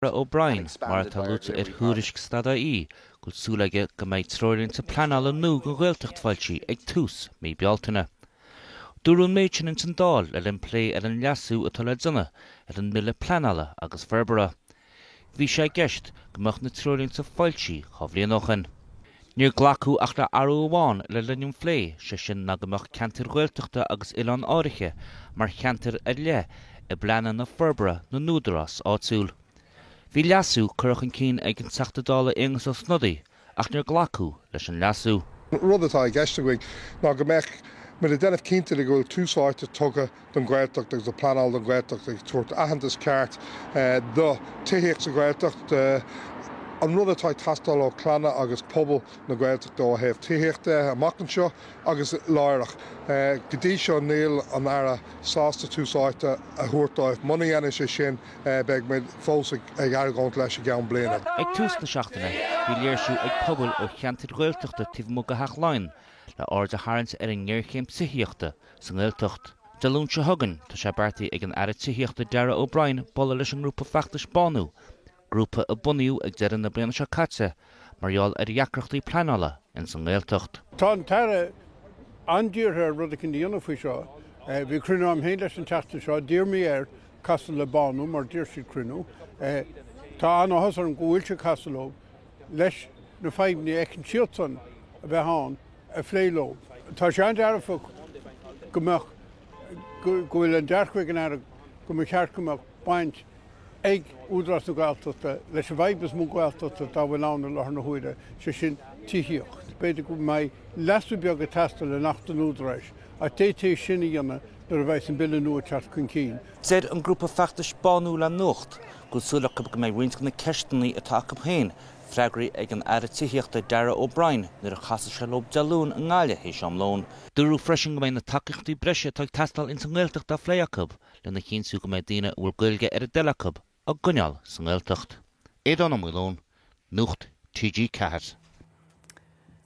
Darragh O'Brien mar tá lúta tithíochta tAire go súlaige go mbeidh treoirlinn pleanála nó go Gaeltacht fáiltí ag tús mé bealtaine. Dúrún méid sin an dáil le linn plé ar an leasú atá le duna ar an mille pleanála agus ferbara. Bhí sé gceist go mbeadh na treoirlinn fáiltí chomh bhliain óchan. Níor ghlacú ach le arú amháin le linneún phlé sé sin na go mbeadh ceantar Gaeltachta agus Oileán áirithe mar cheantar a le I bleana na ferbara na núdaras áitiúil. Bhí leasú curach an cín ag an teachtadála agus os snodaí ach níor ghlacú leis an leasú. Rud atá gceiste go ná go mbeadh mar a déanamh cinnte le gohfuil túsáite tugadh don Gaeltacht agus a pleanáil don Gaeltacht ag tuairt aitheantas ceart do tithéochta Gaeltacht an rud atá tastal ó clanna agus pobl na Gaeltacht ó thaobh tithéochta amachtain seo agus láireach. Go dtí seo níl an aire sásta túsáite a thuairtáibh munaíana sé sin beag méid fós ag airgáint leis a gceann bliana. Ag tús na seachtaine, bhí léirsú ag pobl ó cheantar Gaeltachta taobh go theachláin le ard a tharraingt ar an ngearchéim Tithíochta san Gaeltacht. De lún se thugann tá sé beartaí ag an aire Tithíochta Darragh O'Brien bolla leis an ngrúpa feachtais Bánú, grúpa a bunaíú ag deireadh na bliana seo caite margheall ar deacrachtaí pleanála in san Gaeltacht. Tá tAire andíortha rud a cin dhéanamh faoi seo. Bhí cruinú am héin leis an teachta seo, dír mí ar castal le Bánú mar dír siad cruinú. Tá anachas ar an gúilte castaló leis na feimhní ag an tíotan a bheith hán a phléló. Tá sé an dearfa go bhfuil an dearchuig an air go mbeadh cheart go baint ag údras na Gaeltachta leis a bhaibas mú Gaeltachta tá bhfuil anna lethar na huaire sé sin Tithíocht. Beidir go mbeidh leasú beag a teastal le nach an údrais a té sinna dhéanana nar a bheith an bille nua teart chun cín. Said an grúpa feachtais Bánú le nuacht go súlach go mbeidh roinnt na ceisteannaí atá go héin freigraí ag an aire Tithíochta Darragh O'Brien nar a chaasa se lob dealún an ngáile hééis am lón. Dúrú freisin go mbeidh na takeachtaí breise tá teastal in san Gaeltacht a phléachab le na cínsú go mbeidh daoine bhfuil gailge ar a deilechab a gcoineáil san Gaeltacht. Éadán am lón, nuacht tGCAT.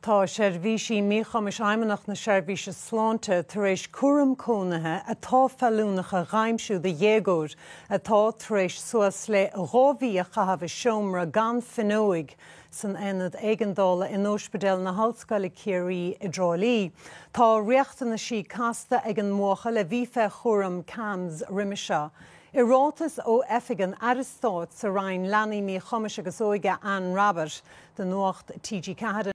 Tá seirbhísí míchamis aimimeach na seirbhíse sláinte tar éis cuairim cónathe atá fealúnacha ghaimsiú de dhéagóid atá tar éis suas le rábhí a chahabh seomra gan finóig san enad éigeandála in ospidéal na hallscoile Ciarí I Drálaí. Tá riachtainna sí casta ag an mócha le bhífe chuairim cams riimiise. I rátas ó effigan aristáit sa rainn leanaí míchamis agus óige an Robert den nuacht tGCAT.